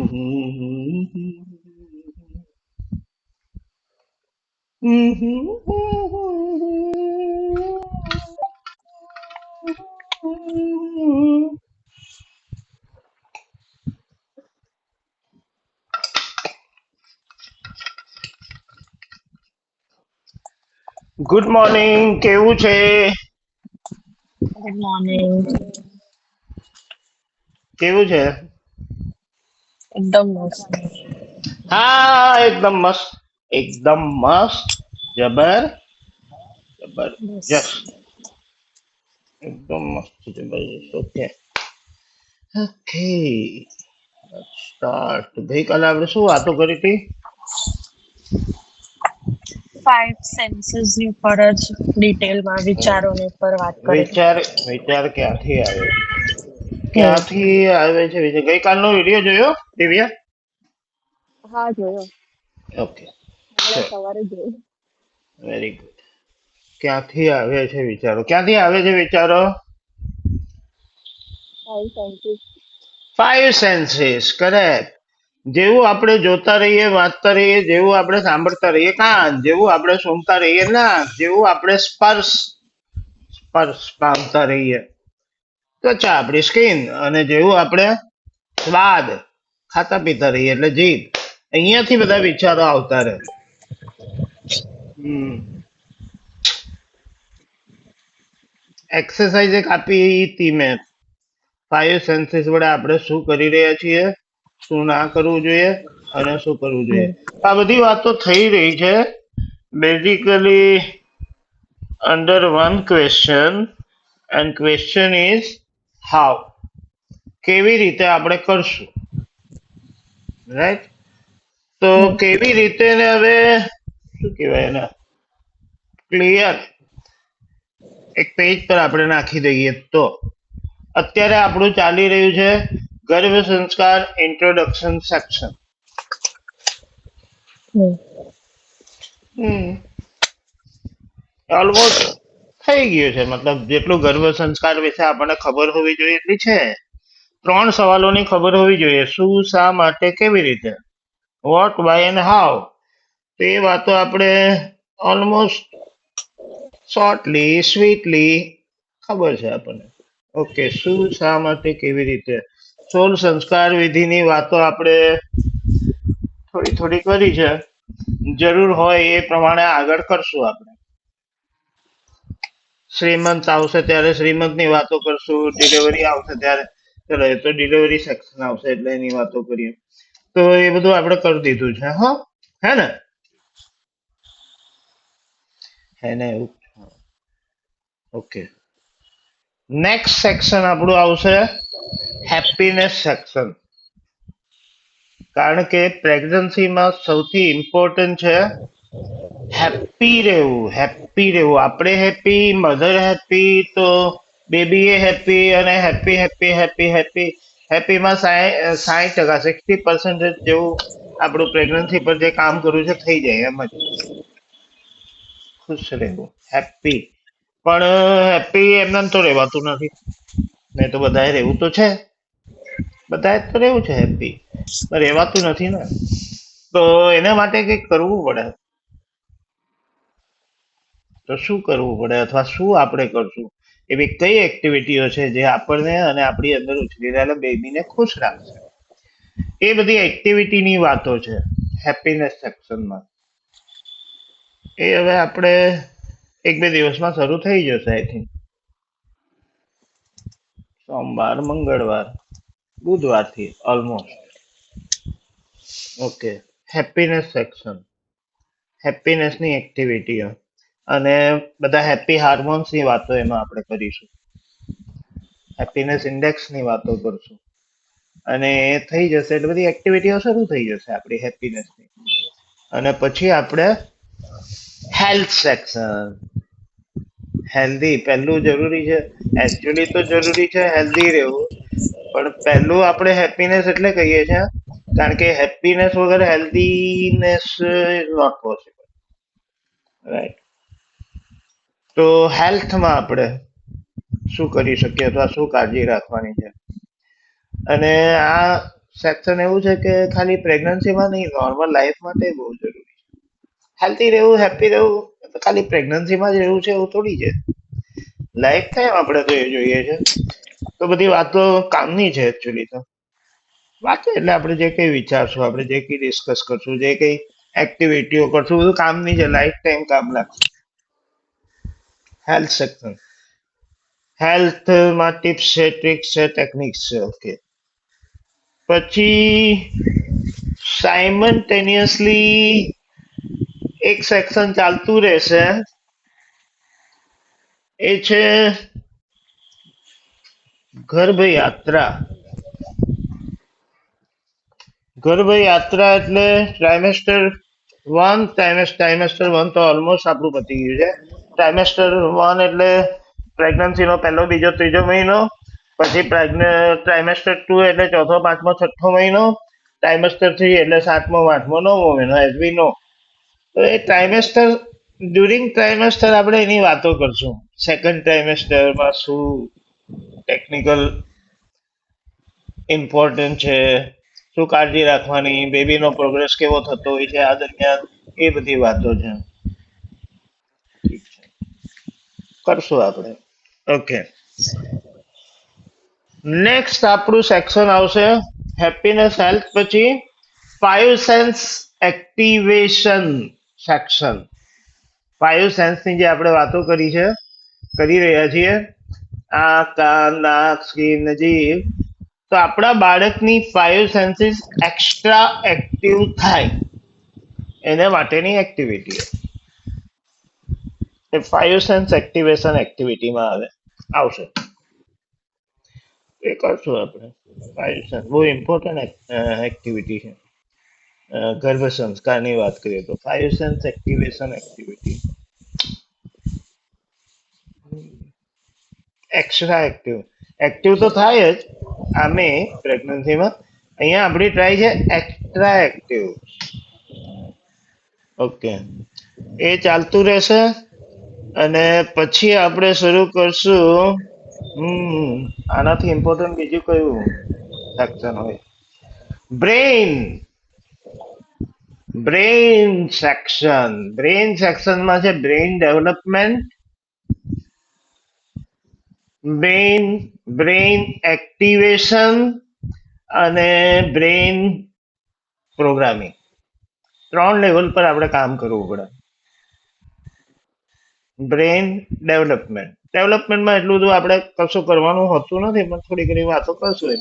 Good morning, કેવું છે? Good morning. કેવું છે? એકદમ મસ્ત. હા, એકદમ મસ્ત, એકદમ મસ્ત, જબર બસ. જબરજસ્ત, એકદમ મસ્ત, જબરજસ્ત. Okay okay, start. ગઈકાલે આપણે શું વાતો કરી હતી? ફાઇવ સેન્સીસ ની ઉપર જ ડિટેલમાં વિચારોની ઉપર વાત કરેલી. વિચાર વિચાર ક્યાંથી આવે છે? હમ. ક્યાંથી આવે છે વિચાર? ગઈકાલનો વિડીયો જોયો દિવ્યા? હા, જોયો. ઓકે, હમણાં ચલો, સવારે જોયો. Very good. ક્યાંથી આવે છે વિચારો? ક્યાંથી આવે છે વિચારો? Five senses. Five senses, correct. જેવું આપણે જોતા રહીએ, વાંચતા રહીએ, જેવું આપણે સાંભળતા રહીએ કાન, જેવું આપણે સૂંઘતા રહીએ નાક, જેવું આપણે સ્પર્શ સ્પર્શ પામતા રહીએ ત્વચા આપણી સ્કિન, અને જેવું આપણે સ્વાદ ખાતા પીતા રહીએ એટલે જીભ. અહીંયાથી બધા વિચારો આવતા રહે. એક્સરસાઇઝ એક આપી હતી મેં. ફાઈવ સેન્સીસ વડે આપણે શું કરી રહ્યા છીએ, શું ના કરવું જોઈએ અને શું કરવું જોઈએ. હમ. આ બધી વાતો થઈ રહી છે basically under one question, and question is how. કેવી રીતે આપણે કરશું, રાઈટ? તો હમ. કેવી રીતે ને હવે શું કહેવાય એને ક્લિયર એક પેજ પર આપણે નાખી દઈએ તો અત્યારે આપણું ચાલી રહ્યું છે ગર્ભ સંસ્કાર ઇન્ટ્રોડક્શન સેક્શન. હમ. ઓલમોસ્ટ થઈ ગયું છે. મતલબ જેટલું ગર્ભ સંસ્કાર વિશે આપણને ખબર હોવી જોઈએ એટલી છે. 3 સવાલોની ખબર હોવી જોઈએ: શું, શા, માટે, કેવી રીતે. What, why and how. તો એ વાતો આપણે ઓલમોસ્ટ શોર્ટલી સ્વીટલી ખબર છે આપણને. ઓકે, શું, શા, માટે, કેવી રીતે. 16 સંસ્કાર વિધિની વાતો આપણે થોડી થોડી કરી છે. જરૂર હોય એ પ્રમાણે આગળ કરશું આપણે. શ્રીમંત આવશે ત્યારે શ્રીમંતની વાતો કરશું. ડિલિવરી આવશે ત્યારે ચલો, એ તો ડિલિવરી સેક્શન આવશે એટલે એની વાતો કરીએ. તો એ બધું આપણે કરી દીધું છે. હા, હે ને? હે ને? ઓકે, નેક્સ્ટ સેક્શન આપણું આવશે હેપીનેસ સેક્શન. કારણ કે પ્રેગ્નન્સીમાં સૌથી ઇમ્પોર્ટન્ટ છે હેપી રહેવું. હેપી રહેવું, આપણે હેપી, મધર હેપી, તો બેબી એ હેપી, અને હેપી હેપી હેપી હેપી હેપીમાં 60%, 60% જેવું આપણું પ્રેગ્નન્સી પર જે કામ કરવું છે થઈ જાય એમ જ. ખુશ રહેવું, હેપી. પણ હેપી એમને તો રહેવાતું નથી. નહીં તો બધાએ રહેવું તો છે, બધાએ તો રહેવું છે હેપી, પણ રહેવાતું નથી ને. તો એના માટે કંઈક કરવું પડે. તો શું કરવું પડે, અથવા શું આપણે કરશું? એવી કઈ એક્ટિવિટીઓ છે જે આપણને અને આપણી અંદર ઉછરી રહેલા બેબીને ખુશ રાખશે? એ બધી એક્ટિવિટીની વાતો છે હેપીનેસ સેક્શનમાં. એ હવે આપણે 1-2 દિવસમાં શરૂ થઈ જશે. આઈ થિંક સોમવાર, મંગળવાર, બુધવારથી ઓલમોસ્ટ. ઓકે, હેપીનેસ સેક્શન, હેપીનેસની એક્ટિવિટીઓ અને બધા હેપી હાર્મોન્સની વાતો એમાં આપણે કરીશું. હેપીનેસ ઇન્ડેક્સની વાતો કરશું. અને એ થઈ જશે એટલે બધી એક્ટિવિટીઓ શરૂ થઈ જશે આપણી હેપીનેસની. અને પછી આપણે હેલ્થ સેક્શન. હેલ્ધી પહેલું જરૂરી છે. એકચ્યુઅલી તો જરૂરી છે હેલ્ધી રહેવું, પણ પહેલું આપણે હેપીનેસ એટલે કહીએ છીએ કારણ કે હેપીનેસ વગર હેલ્ધીનેસ ઇઝ નોટ પોસિબલ, રાઈટ? તો હેલ્થમાં આપણે શું કરી શકીએ અથવા શું કાળજી રાખવાની છે? અને આ સેક્શન એવું છે કે ખાલી પ્રેગ્નન્સીમાં નહીં, નોર્મલ લાઈફ માટે બહુ જરૂરી છે. હેલ્ધી રહેવું, હેપી રહેવું તો ખાલી પ્રેગ્નન્સીમાં જ રહેવું છે એવું થોડી છે. લાઈફ ટાઈમ આપણે તો એ જોઈએ છે. તો બધી વાતો કામની છે એકચ્યુઅલી તો. વાંચો એટલે આપણે જે કંઈ વિચારશું, આપણે જે કંઈ ડિસ્કસ કરશું, જે કંઈ એક્ટિવિટીઓ કરશું, બધું કામની છે, લાઈફ ટાઈમ કામ લાગશે. હેલ્થ સેક્શન, હેલ્થમાં ટિપ્સ છે, ટ્રિક્સ છે, ટેકનિક્સ છે. ઓકે. પછી સાયમલ્ટેનિયસલી એક સેક્શન ચાલતું રહેશે, એ છે ગર્ભ યાત્રા. ગર્ભ યાત્રા એટલે ટ્રાઇમેસ્ટર 1 તો ઓલમોસ્ટ આપણું પતી ગયું છે. ટ્રાઇમેસ્ટર 1 એટલે પ્રેગ્નન્સીનો પહેલો, બીજો, ત્રીજો મહિનો. પછી ટ્રાઇમેસ્ટર 2 એટલે ચોથો, પાંચમો, છઠ્ઠો મહિનો. ટ્રાઇમેસ્ટર 3 એટલે સાતમો, આઠમો, નવમો મહિનો, એઝ વી નો. તો એ ટ્રાઇમેસ્ટર, ડ્યુરિંગ ટ્રાઇમેસ્ટર આપણે એની વાતો કરશું. સેકન્ડ ટ્રાઇમેસ્ટરમાં શું ટેકનિકલ ઇમ્પોર્ટન્ટ છે, શું કાળજી રાખવાની, બેબીનો પ્રોગ્રેસ કેવો થતો હોય છે આ દરમિયાન, એ બધી વાતો છે. ઠીક છે, કરશું આપણે. ઓકે. નેક્સ્ટ આપણું સેક્શન આવશે હેપીનેસ હેલ્થ, પછી 5 સેન્સ એક્ટિવેશન સેક્શન. 5 સેન્સની જે આપણે વાતો કરી રહ્યા છીએ, આંખ, કાન, નાક, સ્કિન, જીભ, તો આપણા બાળકની 5 સેન્સીસ એક્સ્ટ્રા એક્ટિવ થાય એના માટેની એક્ટિવિટી. એ 5 સેન્સ એક્ટિવેશન એક્ટિવિટીમાં આવશે. એ કરશું આપણે. 5 સેન્સ બહુ ઇમ્પોર્ટન્ટ એક્ટિવિટી છે. ગર્ભ સંસ્કારની વાત કરીએ તો 5 sense activation activity extra active. Active તો થાય જ આમે પ્રેગ્નન્સીમાં. અહીંયા આપણી ટ્રાય છે એક્સ્ટ્રા એક્ટિવ. ઓકે. એ ચાલતું રહેશે અને પછી આપણે શરૂ કરશું. આનાથી ઇમ્પોર્ટન્ટ બીજું કયું સેક્શન હોય? Brain section. બ્રેઇન સેક્શનમાં છે બ્રેઇન ડેવલપમેન્ટ, બ્રેઇન એક્ટિવેશન અને બ્રેઇન પ્રોગ્રામિંગ. 3 લેવલ પર આપણે કામ કરવું પડે. બ્રેઇન ડેવલપમેન્ટમાં એટલું બધું આપણે કશું કરવાનું હોતું નથી, પણ થોડી ઘણી વાતો કરશું.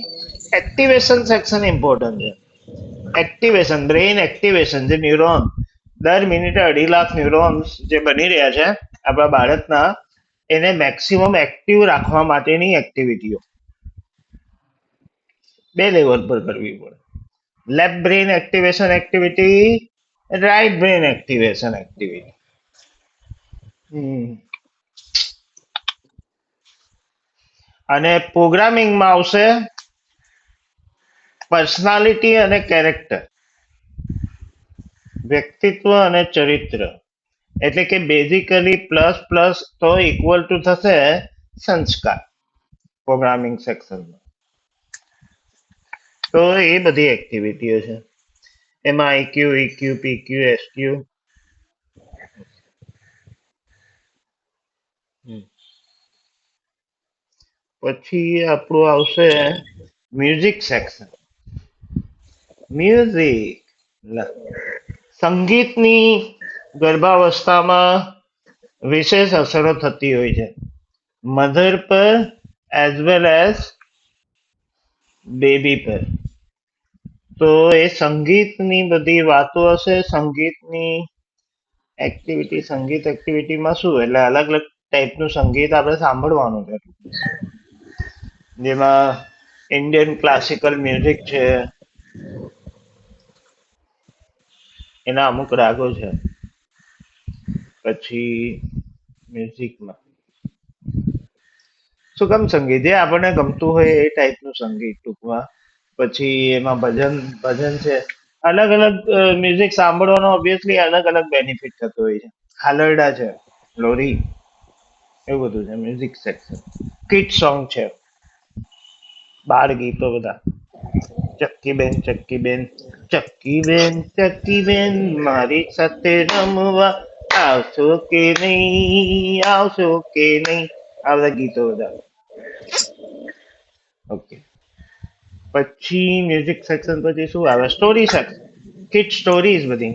એક્ટિવેશન સેક્શન ઇમ્પોર્ટન્ટ છે. એક્ટિવેશન, બ્રેઇન એક્ટિવેશન, જે ન્યુરોન દર મિનિટે 2.5 લાખ ન્યુરોન્સ જે બની રહ્યા છે આપણા બાળકના, એને મેક્સિમમ એક્ટિવ રાખવા માટેની એક્ટિવિટીઓ 2 લેવલ પર કરવી પડે. Left brain activation activity, right brain activation activity. અને પ્રોગ્રામિંગમાં આવશે પર્સનાલિટી અને કેરેક્ટર, વ્યક્તિત્વ અને ચરિત્ર. એટલે કે બેઝિકલી પ્લસ તો ઇક્વલ ટુ થશે સંસ્કાર પ્રોગ્રામિંગ સેક્શનમાં. તો એ બધી એક્ટિવિટીઓ છે. એમાં આઈક્યુ, ઈક્યુ, પીક્યુ, એસક્યુ. પછી આપણું આવશે મ્યુઝિક સેક્શન. મ્યુઝિક, સંગીતની ગર્ભાવસ્થામાં વિશેષ અસરો થતી હોય છે, મધર પર એઝ વેલ એઝ બેબી પર. તો એ સંગીતની બધી વાતો હશે. સંગીતની સંગીત એક્ટિવિટીમાં શું, એટલે અલગ અલગ ટાઈપનું સંગીત આપણે સાંભળવાનું છે. જેમાં ઇન્ડિયન ક્લાસિકલ મ્યુઝિક છે, એના અમુક રાગો છે. પછી મ્યુઝિકમાં સુગમ સંગીત, જે આપણને ગમતું હોય એ ટાઈપનું સંગીત ટૂંકમાં. પછી એમાં ભજન છે. અલગ અલગ મ્યુઝિક સાંભળવાનો ઓબ્વિયસલી અલગ અલગ બેનિફિટ થતો હોય છે. હાલરડા છે, લોરી, એવું બધું છે મ્યુઝિક સેક્શન. કિડ સોંગ છે, બાળ ગીતો બધા. ચક્કીબેન, ચક્કીબેન મારી સાથે રમવા આવશો કે નહીં, આવશો કે નહીં. આ બધા ગીતો બધા. ઓકે. પછી મ્યુઝિક સેક્શન પછી શું આવે? Story section. કિડ સ્ટોરીઝ બધી.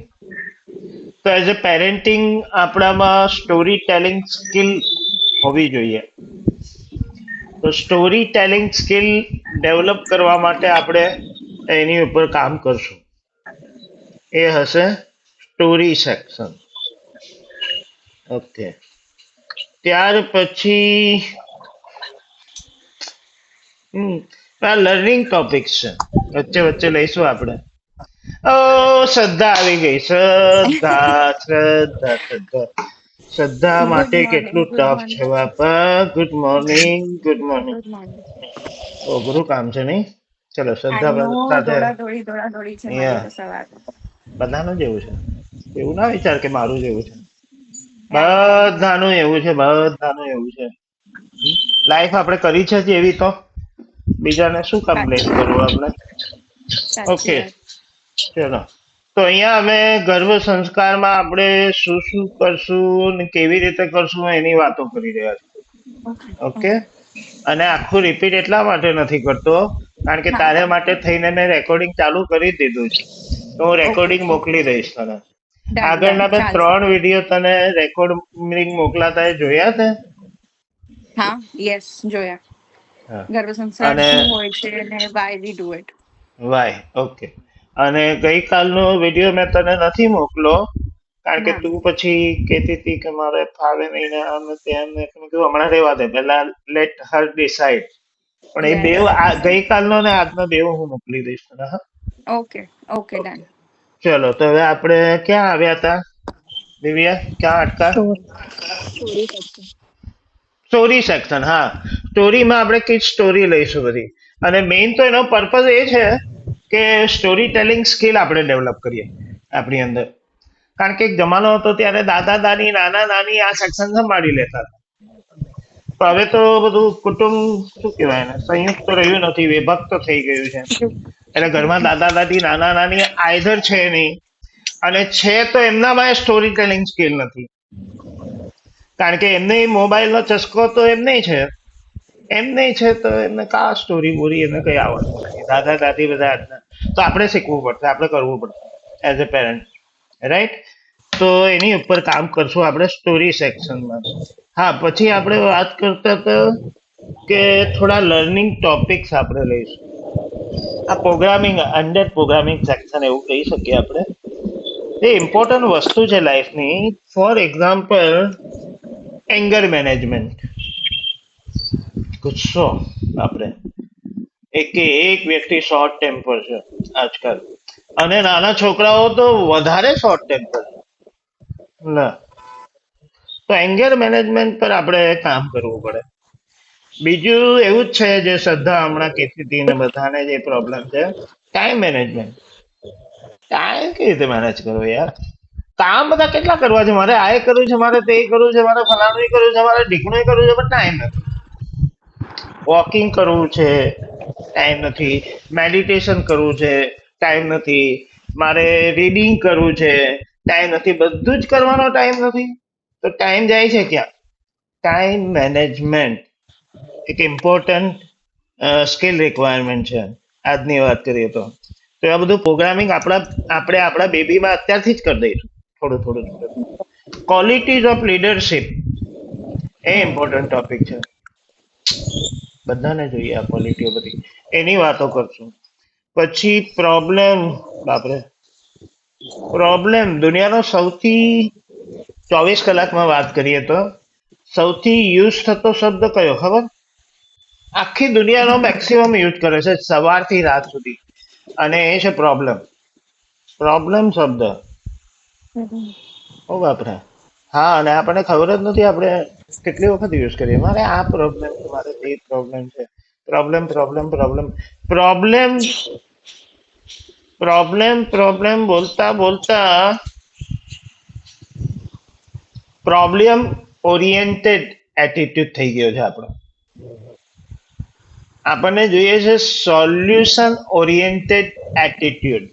તો એઝ અ પેરેન્ટિંગ આપણામાં સ્ટોરી ટેલિંગ સ્કિલ હોવી જોઈએ. તો સ્ટોરી ટેલિંગ સ્કિલ ડેવલપ કરવા માટે આપણે એની ઉપર કામ કરશું. એ હશે સ્ટોરી સેક્શન. ઓકે. ત્યાર પછી આ લર્નિંગ ટોપિક્સ છે, વચ્ચે વચ્ચે લઈશું આપણે. ઓ શ્રદ્ધા આવી ગઈ. શ્રદ્ધા ગુડ માટે મોર્નિંગ કેટલું ગુડ ટફ મોર્નિંગ છે બાપા. Good morning, good morning. Good morning અઘરું કામ છે નહીં? ચલો આઈ શ્રદ્ધા નો સાથે દોડા દોડી છે મારી તો સવાર બધાનું જેવું છે. એવું ના વિચાર કે મારું જેવું છે. આઈ નો બધાનું એવું છે, બધાનું એવું છે. લાઈફ આપણે કરી છે જ એવી, તો બીજાને શું કામ બ્લેમ કરવું આપણે? સાચી ઓકે, વાત ચલો. તો અહીંયા અમે ગર્ભ સંસ્કારમાં આપણે શું શું કરશું ને કેવી રીતે કરશું એની વાતો કરી રહ્યા છીએ. ઓકે. ઓકે અને આખું રિપીટ એટલા માટે નથી કરતો કારણ કે હા તારે માટે થઈને મેં રેકોર્ડિંગ ચાલુ કરી જ દીધું છે. તો હું ઓકે રેકોર્ડિંગ મોકલી દઈશ તને. ડન ડન આગળના મેં ચાલશે 3 વિડીયો તને રેકોર્ડિંગ મોકલાતા એ જોયા છે? હા યસ જોયા હા. ગર્ભ સંસાર અને શું હોય છે અને why we do it why. Okay. અને ગઈકાલનો વિડીયો મેં તને નથી મોકલો કારણ કે ના તું પછી કહેતી હતી કે મારે ફાવે નહીં ને આમ ને તેમ ને. મેં કીધું હમણાં રહેવા દે, પહેલા લેટ હર ડિસાઇડ. પણ એ બેવ યસ ગઈકાલનો ને આજનો બેવ હું મોકલી દઈશ તને. હા. Okay okay okay. ડન ચલો તો હવે આપણે ક્યાં આવ્યા હતા દિવ્યા? ક્યાં અટકા? Story section. Story section. હા, સ્ટોરીમાં આપણે કઈ સ્ટોરી લઈશું બધી. અને મેઇન તો એનો પર્પઝ એ છે કે સ્ટોરી ટેલિંગ સ્કિલ આપણે ડેવલપ કરીએ આપણી અંદર. કારણ કે એક જમાનો હતો ત્યારે દાદા દાદી નાના નાની આ સેક્શન સંભાળી લેતા હતા. તો હવે તો બધું કુટુંબ શું કહેવાય ને, સંયુક્ત રહ્યું નથી, વિભક્ત થઈ ગયું છે. એટલે ઘરમાં દાદા દાદી નાના નાની આઈધર છે નહીં, અને છે તો એમનામાં સ્ટોરી ટેલિંગ સ્કિલ નથી. કારણ કે એમને મોબાઈલનો ચસ્કો તો એમને છે, તો એમને કા સ્ટોરી બોરી એમને કઈ આવડતું નથી. દાદા દાદી બધા આજના. તો આપણે શીખવું પડશે, આપણે કરવું પડશે એઝ અ પેરેન્ટ, રાઈટ? તો એની ઉપર કામ કરશું આપણે સ્ટોરી સેક્શનમાં. હા, પછી આપણે વાત કરતા હતા કે થોડા લર્નિંગ ટોપિક્સ આપણે લઈશું. આ પ્રોગ્રામિંગ, અંડર પ્રોગ્રામિંગ સેક્શન એવું કહી શકીએ આપણે. એ ઇમ્પોર્ટન્ટ વસ્તુ છે લાઈફની. For example, anger management. ગુસ્સો. આપણે એક વ્યક્તિ શોર્ટ ટેમ્પર છે આજકાલ, અને નાના છોકરાઓ તો વધારે શોર્ટ ટેમ્પર છે. ના, તો એંગર મેનેજમેન્ટ પર આપણે કામ કરવું પડે. બીજું એવું જ છે જે શ્રદ્ધા હમણાં કહેતી હતી ને બધાને જે પ્રોબ્લેમ છે, ટાઈમ મેનેજમેન્ટ. ટાઈમ કેવી રીતે મેનેજ કરવો યાર? કામ બધા કેટલા કરવા છે? મારે આ કરવું છે, મારે તે કરવું છે, મારે ફલાણું કરવું છે, મારે ઢીકણું કરવું છે, પણ ટાઈમ નથી. વોકિંગ કરવું છે, ટાઈમ નથી. મેડિટેશન કરવું છે, ટાઈમ નથી. મારે રીડિંગ કરવું છે, ટાઈમ નથી. બધું જ કરવાનો ટાઈમ નથી. તો ટાઈમ જાય છે ક્યાં? ટાઈમ મેનેજમેન્ટ એક ઇમ્પોર્ટન્ટ સ્કિલ રિક્વાયરમેન્ટ છે આજની વાત કરીએ તો. તો આ બધું પ્રોગ્રામિંગ આપણે આપણા બેબીમાં અત્યારથી જ કરી દઈશું, થોડું થોડું થોડું. Qualities of leadership A important topic છે. બધાને જોઈએ આ ક્વોલિટીઓ બધી, એની વાતો કરશું. પછી પ્રોબ્લેમ. બાપરે, પ્રોબ્લેમ દુનિયાનો સૌથી, 24 કલાકમાં વાત કરીએ તો સૌથી યુઝ થતો શબ્દ કયો ખબર? આખી દુનિયાનો મેક્સિમમ યુઝ કરે છે સવારથી રાત સુધી, અને એ છે પ્રોબ્લેમ. પ્રોબ્લેમ શબ્દ ઓ બાપરે. હા, અને આપણને ખબર જ નથી આપણે કેટલી વખત યુઝ કરીએ. મારે આ પ્રોબ્લેમ છે, મારે તે પ્રોબ્લેમ છે. Problem problem problem problem problem problem બોલતા બોલતા પ્રોબ્લેમ ઓરિએન્ટેડ એટીટ્યુડ થઈ ગયો છે આપણો. આપણને જોઈએ છે સોલ્યુશન ઓરિએન્ટેડ એટીટ્યુડ.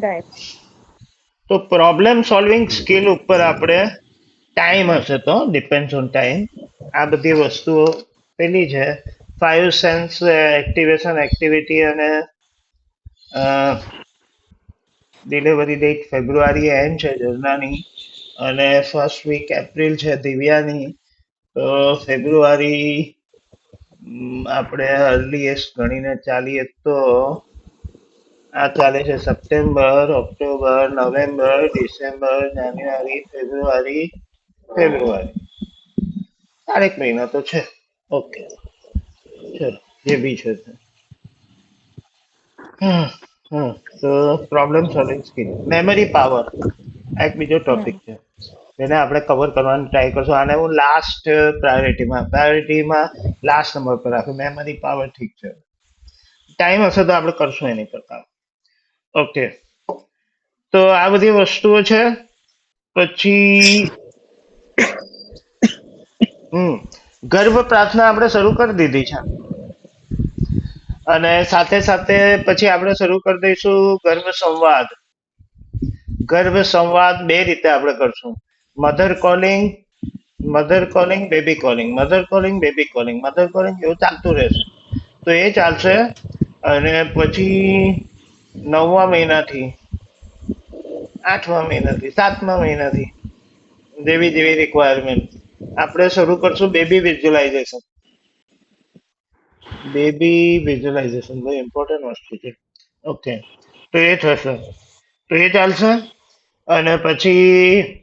રાઈટ. તો પ્રોબ્લેમ સોલ્વિંગ સ્કિલ ઉપર આપણે ટાઈમ હશે તો ડિપેન્ડ્સ ઓન ટાઈમ આ બધી વસ્તુઓ પેલી છે. 5 સેન્સ એક્ટિવેશન એક્ટિવિટી અને ડિલિવરી ડેટ ફેબ્રુઆરી એન્ડ છે જર્નાની અને ફર્સ્ટ વીક એપ્રિલ છે દિવ્યાની. તો ફેબ્રુઆરી આપણે અર્લીએસ્ટ ગણીને ચાલીએ તો આ ચાલે છે સપ્ટેમ્બર, ઓક્ટોબર, નવેમ્બર, ડિસેમ્બર, જાન્યુઆરી, ફેબ્રુઆરી. 4 મહિના તો છે. ઓકે ચલો જે બી છે તે. તો problem solving skill, memory power એક બીજો ટોપિક છે જેને આપણે કવર કરવાની ટ્રાય કરશું. આને હું લાસ્ટ પ્રાયોરિટીમાં લાસ્ટ નંબર પર રાખું. મેમરી પાવર ઠીક છે, ટાઈમ હશે તો આપણે કરશું એની કરતા. ઓકે, તો આ બધી વસ્તુઓ છે. પછી ગર્ભ પ્રાર્થના આપણે શરૂ કરી દીધી છે અને સાથે સાથે પછી આપણે શરૂ કરી દઈશું ગર્ભ સંવાદ. ગર્ભ સંવાદ બે રીતે આપણે કરશું. Mother calling, baby calling, mother calling, baby calling, mother calling, એવું ચાલતું રહેશે. તો એ ચાલશે. અને પછી 9મા મહિનાથી, 8મા મહિનાથી, 7મા મહિનાથી જેવી જેવી રિક્વાયરમેન્ટ આપણે શરૂ કરશું બેબી વિઝ્યુલાઇઝેશન. બેબી વિઝ્યુલાઇઝેશન બહુ ઇમ્પોર્ટન્ટ વસ્તુ છે. ઓકે, તો એ થશે, તો એ ચાલશે. અને પછી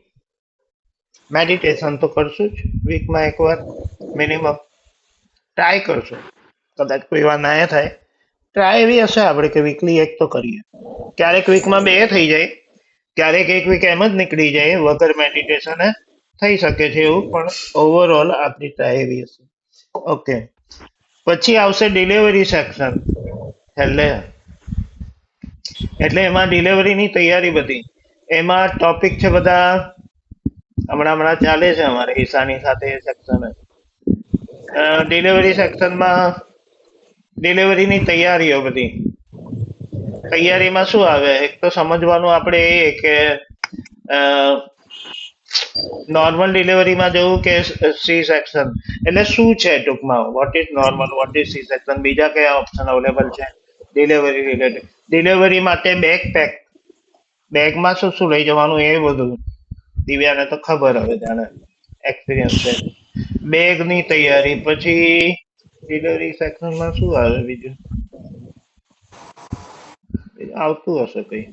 મેડિટેશન તો કરશું જ વીકમાં એકવાર મિનિમમ. ટ્રાય કરશું, કદાચ કોઈ વાર ના થાય. ટ્રાય એવી હશે આપણે કે વીકલી એક તો કરીએ. ક્યારેક વીકમાં બે થઈ જાય, ક્યારેક એક વીક એમ જ નીકળી જાય વગર મેડિટેશન થઈ શકે છે એવું, પણ ઓવરઓલ આપણી ટ્રાય એવી હશે. ઓકે, પછી આવશે ડિલિવરી સેક્શન છેલ્લે. એટલે એમાં ડિલિવરીની તૈયારી બધી, એમાં ટોપિક છે બધા હમણાં ચાલે છે અમારે ઈશાની સાથે એ સેક્શન. ડિલિવરી સેક્શનમાં ડિલિવરીની તૈયારીઓ બધી. તૈયારીમાં શું આવે, એક તો સમજવાનું આપણે એ કે નોર્મલ ડિલિવરીમાં જવું કે સી સેક્શન એટલે શું છે ટૂંકમાં, what is normal, what is C section, બીજા કયા ઓપ્શન અવેલેબલ છે ડિલિવરી રિલેટેડ. ડિલિવરી માટે બેગ પેક, બેગમાં શું શું લઈ જવાનું એ બધું દિવ્યાને તો ખબર હવે, જાણે એક્સપિરિયન્સ છે. બેગની તૈયારી. પછી ડિલિવરી સેક્શનમાં શું આવે બીજું, આવતું હશે કઈ.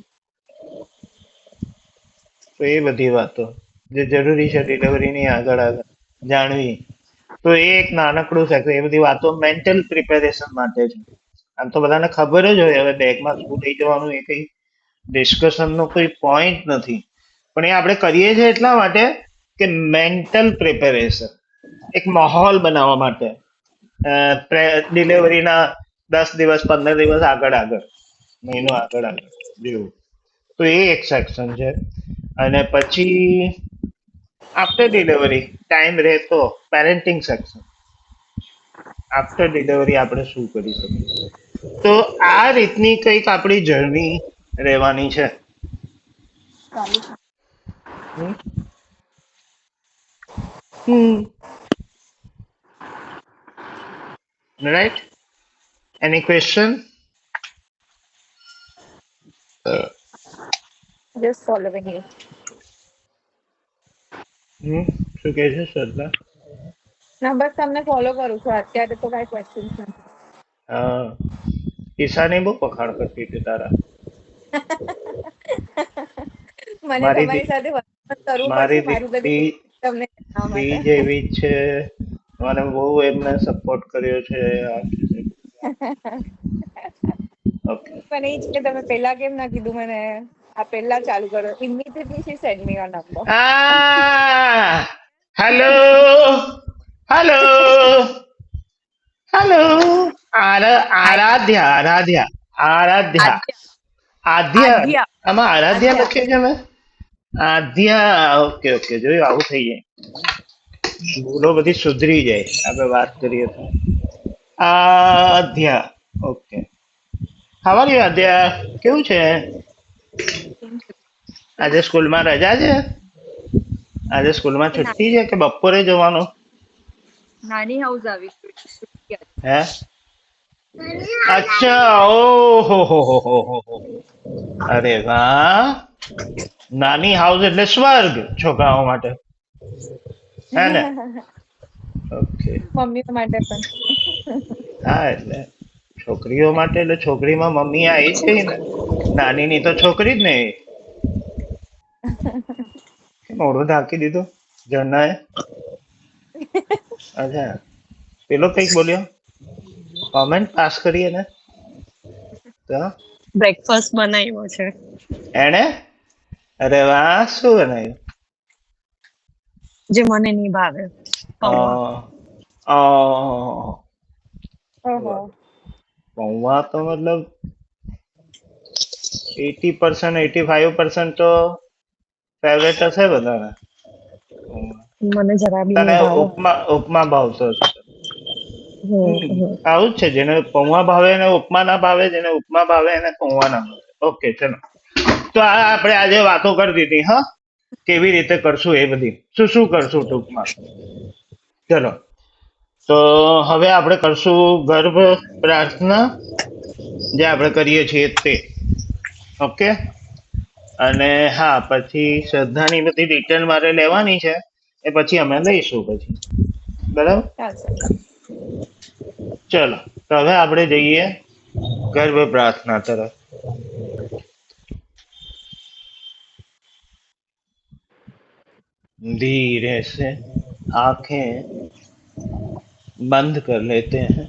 તો એ બધી વાતો જે જરૂરી છે ડિલિવરીની આગળ આગળ જાણવી. તો એ એક નાનકડું સેક્શન, એ બધી વાતો મેન્ટલ પ્રિપેરેશન માટે છે. આમ તો બધાને ખબર જ હોય હવે બેગમાં શું લઈ જવાનું, એ કઈ ડિસ્કશનનો કોઈ પોઈન્ટ નથી. પણ એ આપણે કરીએ છીએ એટલા માટે કે મેન્ટલ પ્રિપેરેશન, એક માહોલ બનાવવા માટે ડિલિવરીના 10 દિવસ 15 દિવસ આગળ આગળ, મહિનો આગળ આગળ જેવું. તો એ એક સેક્શન છે. અને પછી આફ્ટર ડિલિવરી ટાઈમ રહે તો પેરેન્ટિંગ સેક્શન. આફ્ટર ડિલિવરી આપણે શું કરી શકીએ. તો આ રીતની કંઈક આપણી જર્ની રહેવાની છે. Right, any question? Just following you. શું કહે છે શ્રદ્ધા? ના બસ તમને ફોલો કરું છું, અત્યારે તો કઈ ક્વેશ્ચન્સ નથી. હા, ઈશાની બહુ વખાણ કરતી હતી તારા. મને મારી તમારી સાથે વાત કરવું મારી પડશે મારું બધી તમને જણાવવા દી માટે. જેવી છે, મને બહુ એમને સપોર્ટ કર્યો છે. ઓકે, પણ એ જ કે તમે પહેલા કેમ ના કીધું મને, આ પહેલા ચાલુ કરો. Immediately she send me your number. Hello hello hello. Aaradhya Aaradhya Aaradhya Aadhya, Aadhya. આમાં આરાધ્યા આધ્યા. લખે છે ને. આધ્યા, ઓકે ઓકે, જોયું આવું થઈ જાય, ભૂલો બધી સુધરી જાય આપણે વાત કરીએ તો. Aadhya. Okay. How are you Aadhya? કેવું છે? આજે સ્કૂલમાં રજા છે? આજે સ્કૂલમાં છુટ્ટી છે કે બપોરે જવાનું? નાની હાઉસ આવી હે? અચ્છા, ઓહો હો હો હો હો હો. અરે વાહ! નાની હાઉસ એટલે સ્વર્ગ છોકરાઓ માટે, હે ને? ઓકે. મમ્મીઓ માટે પણ. હા, એટલે છોકરીઓ માટે એટલે છોકરીમાં મમ્મી આવી જ ગઈ ને. નાનીની તો છોકરી જ ને એ. મોઢું ઢાંકી દીધું ઝરણાએ. અચ્છા, પેલો કઈક બોલ્યો, કોમેન્ટ પાસ કરી એને તો બ્રેકફાસ્ટ બનાવ્યો છે. એણે. અરે વાહ, શું બનાવ્યું? જે મને નહીં ભાવે. પૌવા. અ, ઓહો. પૌવા તો મતલબ 80% 85% તો ફેવરેટ હશે બધાને. મને જરા બી તને નહીં ભાવે. ઉપમા ભાવતો હશે. હમ. આવું જ છે, જેને પૌવા ભાવે એને ઉપમા ના ભાવે, જેને ઉપમા ભાવે એને પૌવા ના ભાવે. ઓકે, ચલો. તો આ આપણે આજે વાતો કરી દીધી, હા, કેવી રીતે કરશું એ બધી, શું શું કરશું ટૂંકમાં. ચલો, તો હવે આપણે કરશું ગર્ભ પ્રાર્થના, જે આપણે કરીએ છીએ તે. ઓકે. અને હા, પછી શ્રદ્ધાની બધી ડિટેલ મારે લેવાની છે, એ પછી અમે લઈશું પછી. બરાબર. ચાલશે. ચલો, તો હવે આપણે જઈએ ગર્ભ પ્રાર્થના તરફ. धीरे से आंखें बंद कर लेते हैं.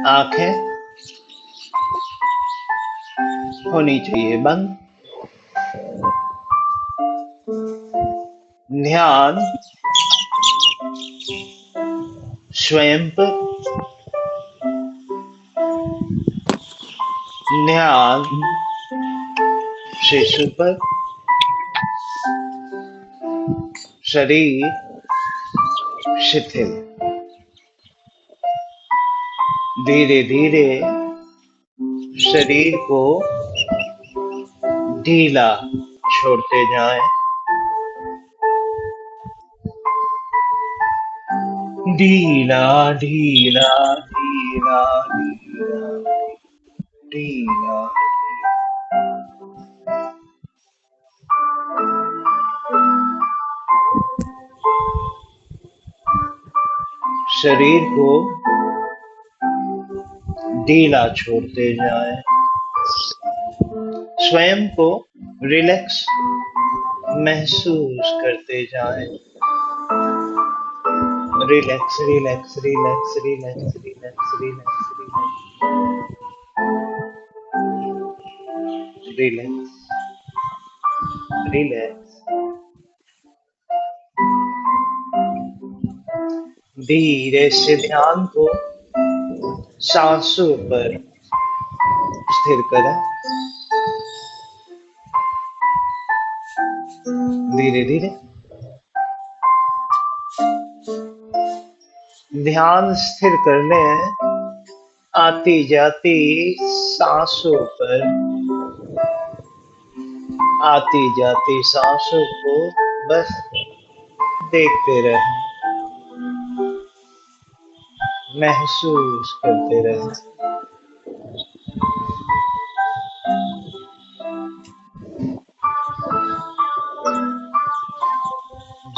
आंखें होनी चाहिए बंद. ध्यान स्वयं पर, ध्यान शिशु पर, शरीर शिथिल. धीरे धीरे शरीर को ढीला छोड़ते जाएं. ढीला ढीला ढीला ढीला ढीला. शरीर को ढीला छोड़ते जाएं. स्वयं को रिलैक्स महसूस करते जाएं. Relax relax relax relax relax relax relax relax. धीरे से ध्यान को सांसों पर स्थिर करें. धीरे धीरे ध्यान स्थिर करने आती जाती सांसों पर, आती जाती सांसों को बस देखते रहें, महसूस करते रहें.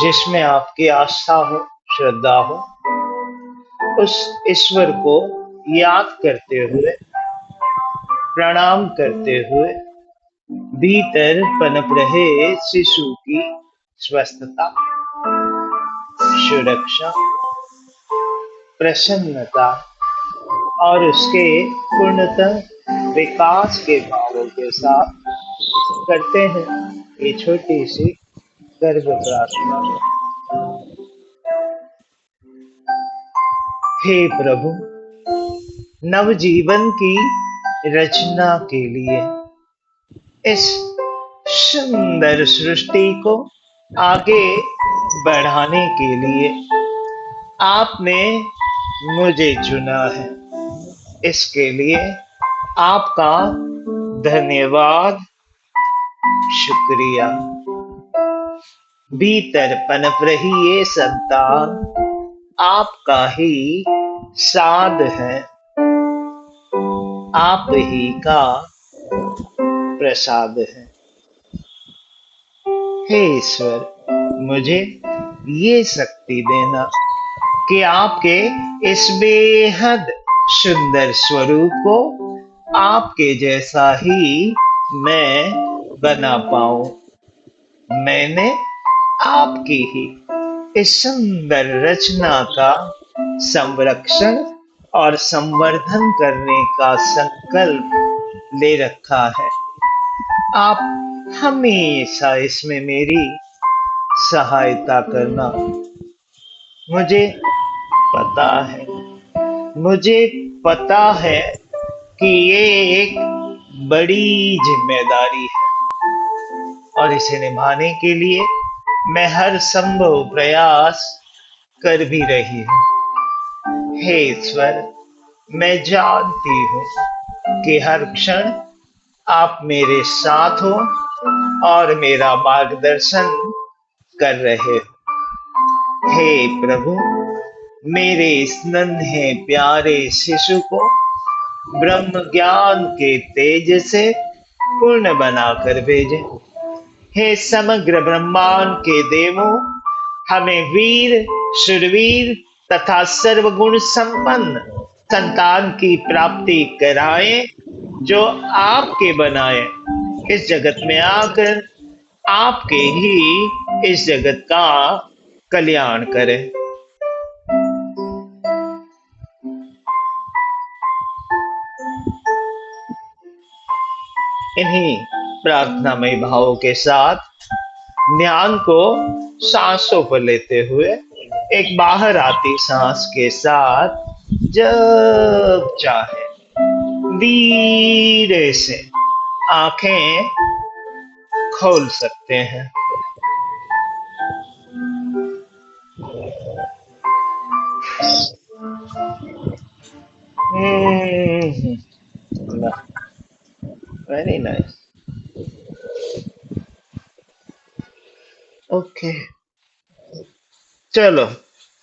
जिसमें आपकी आस्था हो, श्रद्धा हो, उस ईश्वर को याद करते हुए, प्रणाम करते हुए भीतर पनप रहे शिशु की स्वस्थता, सुरक्षा, प्रसन्नता और उसके पूर्णतः विकास के भावों के साथ करते हैं ये छोटी सी गर्भ प्रार्थना. हे प्रभु, नवजीवन की रचना के लिए इस सुंदर सृष्टि को आगे बढ़ाने के लिए आपने मुझे चुना है। इसके लिए आपका धन्यवाद, शुक्रिया। भीतर पनप रही ये संतान आपका ही साध है, आप ही का प्रसाद है। हे ईश्वर, मुझे ये शक्ति देना कि आपके इस बेहद सुंदर स्वरूप को आपके जैसा ही मैं बना पाऊं। मैंने आपकी ही इस सुंदर रचना का संरक्षण और संवर्धन करने का संकल्प ले रखा है। आप हमेशा इसमें मेरी सहायता करना। मुझे पता है, मुझे पता है कि ये एक बड़ी जिम्मेदारी है और इसे निभाने के लिए मैं हर संभव प्रयास कर भी रही हूँ। हे ईश्वर, मैं जानती हूँ कि हर क्षण आप मेरे साथ हो और मेरा मार्गदर्शन कर रहे हो। हे प्रभु, मेरे इस नन्हे प्यारे शिशु को ब्रह्म ज्ञान के तेज से पूर्ण बनाकर भेजे। हे समग्र ब्रह्मांड के देवों, हमें वीर, शूरवीर तथा सर्वगुण संपन्न संतान की प्राप्ति कराएं, जो आपके बनाए इस जगत में आकर आपके ही इस जगत का कल्याण करें। इन्हीं प्रार्थनामय भावों के साथ ध्यान को सांसों पर लेते हुए एक बाहर आती सांस के साथ जब चाहे धीरे से आंखें खोल सकते हैं। Very nice. ઓકે, ચલો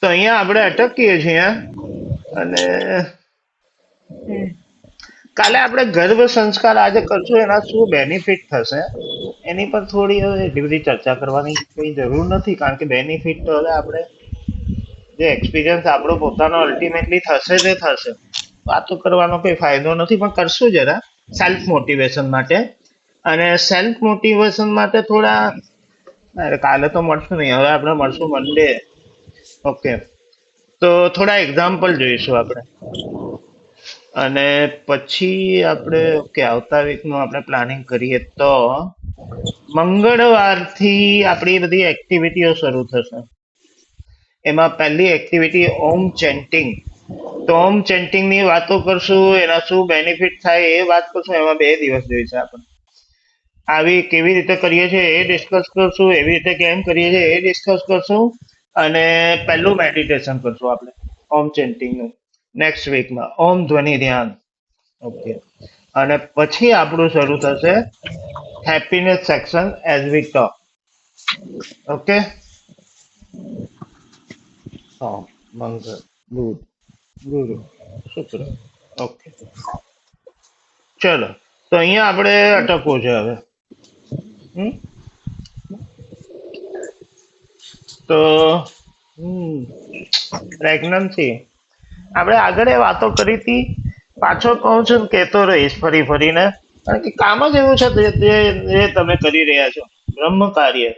તો અહીંયા આપણે અટકીએ છીએ અને કાલે આપણે ગર્ભ સંસ્કાર આજે કરશું, એના શું બેનિફિટ થશે એની પર થોડી હવે એટલી બધી ચર્ચા કરવાની કઈ જરૂર નથી, કારણ કે બેનિફિટ તો હવે આપણે જે એક્સપિરિયન્સ આપણો પોતાનો અલ્ટિમેટલી થશે તે થશે, વાતો કરવાનો કોઈ ફાયદો નથી, પણ કરશું જરા સેલ્ફ મોટિવેશન માટે. અને સેલ્ફ મોટિવેશન માટે થોડા, અરે કાલે તો મળશું નહીં, હવે આપણે મળશું મંડે. ઓકે, તો થોડા એક્ઝામ્પલ જોઈશું આપણે અને પછી આપણે ઓકે આવતા વીકનું આપણે પ્લાનિંગ કરીએ તો મંગળવારથી આપણી બધી એક્ટિવિટીઓ શરૂ થશે. એમાં પહેલી એક્ટિવિટી ઓમ ચેન્ટિંગ. તો ઓમ ચેન્ટિંગ ની વાતો કરશું, એના શું બેનિફિટ થાય એ વાત કરશું. એમાં 2 દિવસ જોઈશે આપણે. આવી કેવી રીતે કરીએ છીએ એ ડિસ્કસ કરશું, એવી રીતે કેમ કરીએ છીએ એ ડિસ્કસ કરશું, અને પહેલું મેડિટેશન કરશું આપણે ઓમ ચેન્ટિંગ નું નેક્સ્ટ વીકમાં, ઓમ ધ્વનિ ધ્યાન. ઓકે, અને પછી આપણું શરૂ થશે happiness section as we talk. Okay, મંગળ, બુધ, ગુરુ, શુક્ર. ઓકે, ચલો તો અહીંયા આપણે અટકવું છે હવે. તો પ્રેગ્નન્સી આપણે આગળ એ વાતો કરી હતી, પાછો કહું છું કહેતો રહીશ ફરી ફરીને, કારણ કે કામ જ એવું છે જે તમે કરી રહ્યા છો. બ્રહ્મ કાર્ય,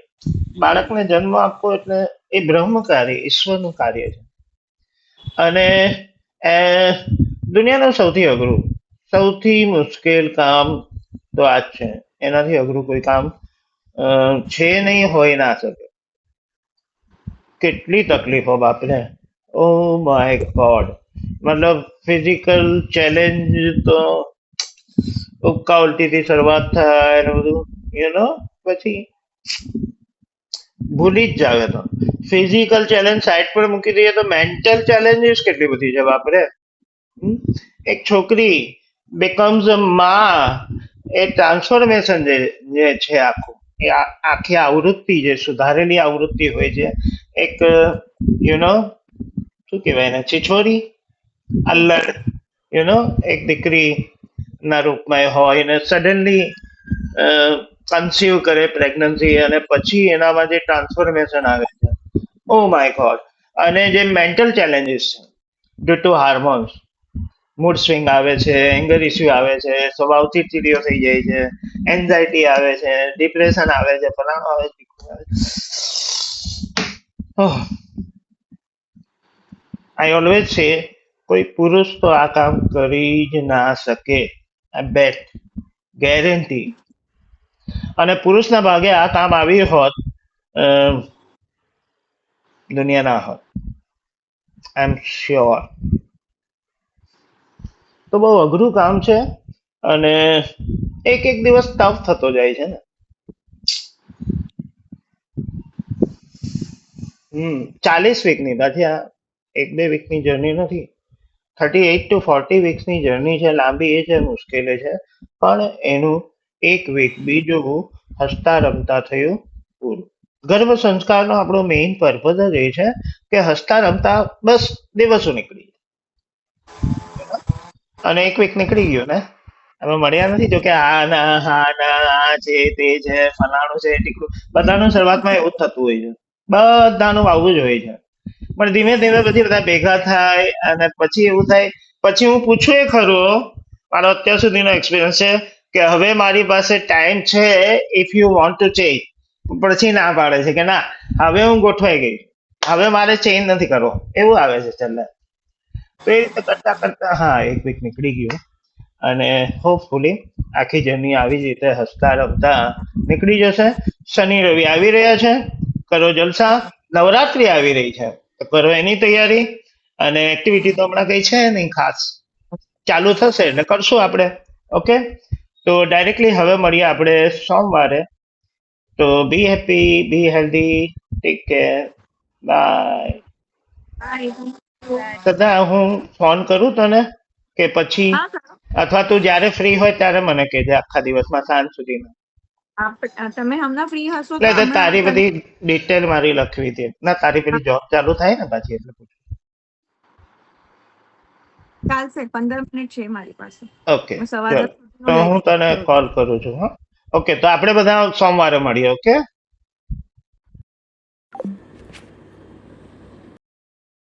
બાળકને જન્મ આપવો એટલે એ બ્રહ્મ કાર્ય, ઈશ્વરનું કાર્ય છે. અને એ દુનિયાનું સૌથી અઘરું, સૌથી મુશ્કેલ કામ તો આ જ છે. એનાથી અઘરું કોઈ કામ છે નહીં, હોય ના શકે. કેટલી તકલીફો બાપરે, ઓ માય ગોડ. મતલબ ફિઝિકલ ચેલેન્જ તો ઉબકા ઉલટીથી શરૂઆત થાય ને બધું, પછી ભૂલી જ જાવે તો ફિઝિકલ ચેલેન્જ સાઈડ પર મૂકી દઈએ તો મેન્ટલ ચેલેન્જીસ કેટલી બધી છે બાપરે. હમ? એક છોકરી becomes a માં, એ ટ્રાન્સફોર્મેશન જે છે આખું, એ આખી આવૃત્તિ જે સુધારેલી આવૃત્તિ હોય છે, એક શું કહેવાય એને, છીછોરી, અલ્લડ, એક દીકરી ના રૂપમાં એ હોય ને સડનલી કન્સીવ કરે પ્રેગ્નન્સી, અને પછી એનામાં જે ટ્રાન્સફોર્મેશન આવે છે, ઓ માય ગોડ. અને જે મેન્ટલ ચેલેન્જીસ છે due to hormones, mood swing આવે છે, એંગર ઇસ્યુ આવે છે, સ્વભાવ ચીડચીડિયો થઈ જાય છે, એન્ઝાયટી આવે છે, ડિપ્રેશન આવે છે, ફલાણું આવે છે, ઢીકણું આવે છે. આઈ ઓલવેઝ સે કોઈ પુરુષ તો આ કામ કરી જ ના શકે, આઈ બેટ, ગેરંટી. અને પુરુષના ભાગે આ કામ આવ્યું હોત, અ, દુનિયા ના હોત, આઈ એમ શ્યોર. તો બહુ અઘરું કામ છે, અને એક એક દિવસ ટફ થતો જાય છે ને. 40 વીકની, પાછી આ 1-2 વીકની જર્ની નથી. 38 to 40 વીક્સની જર્ની છે, લાંબી એ છે, મુશ્કેલી છે, પણ એનું એક વીક બીજું હસતા રમતા થયું પૂરું. ગર્ભ સંસ્કારનો આપણો મેઇન પર્પઝ જ એ છે કે હસતા રમતા બસ દિવસો નીકળી જાય. અને એક વીક નીકળી ગયો ને, અમે મળ્યા નથી, જો કે આ ના હા ના આ છે તે છે ફલાણું છે ટીકડું, બધાનું શરૂઆતમાં એવું જ થતું હોય છે, બધાનું આવું જ હોય છે. પણ ધીમે ધીમે પછી બધા ભેગા થાય, અને પછી એવું થાય, પછી હું પૂછું એ ખરું, મારો અત્યાર સુધીનો એક્સપિરિયન્સ છે કે હવે મારી પાસે ટાઈમ છે, if you want to change. પછી ના પાડે છે કે ના, હવે હું ગોઠવાઈ ગઈ, હવે મારે ચેન્જ નથી કરવો, એવું આવે છે છેલ્લે. તો એ રીતે કરતા કરતા હા, એક વીક નીકળી ગયું, અને હોપફુલી આખી જર્ની આવી જ રીતે હસતા રમતા નીકળી જશે. શનિ રવિ આવી રહ્યા છે, કરો જલસા. નવરાત્રી આવી રહી છે, તો કરો એની તૈયારી. અને એક્ટિવિટી તો હમણાં કઈ છે નહીં ખાસ, ચાલુ થશે એટલે કરશું આપણે. ઓકે, તો ડાયરેક્ટલી હવે મળીએ આપણે સોમવારે. તો be happy, be healthy, take care, bye. સદા હું ફોન કરું તને કે પછી, હા કરો. અથવા તું જ્યારે ફ્રી હોય ત્યારે મને કહેજે, આખા દિવસમાં સાંજ સુધીમાં. તમે હમણાં ફ્રી હશો તો એટલે હમણાં તારી બધી ડિટેલ મારી લખવી હતી ના, તારી પેલી જોબ ચાલુ થાય ને પાછી, એટલે પૂછું. ચાલશે. 15 મિનિટ છે મારી પાસે. ઓકે, હું સવા ચલો, 10 સુધીનું તો લઈ હું તને લઈશ. કોલ કરું છું. હા, ઓકે, તો આપણે બધા સોમવારે મળીએ. ઓકે.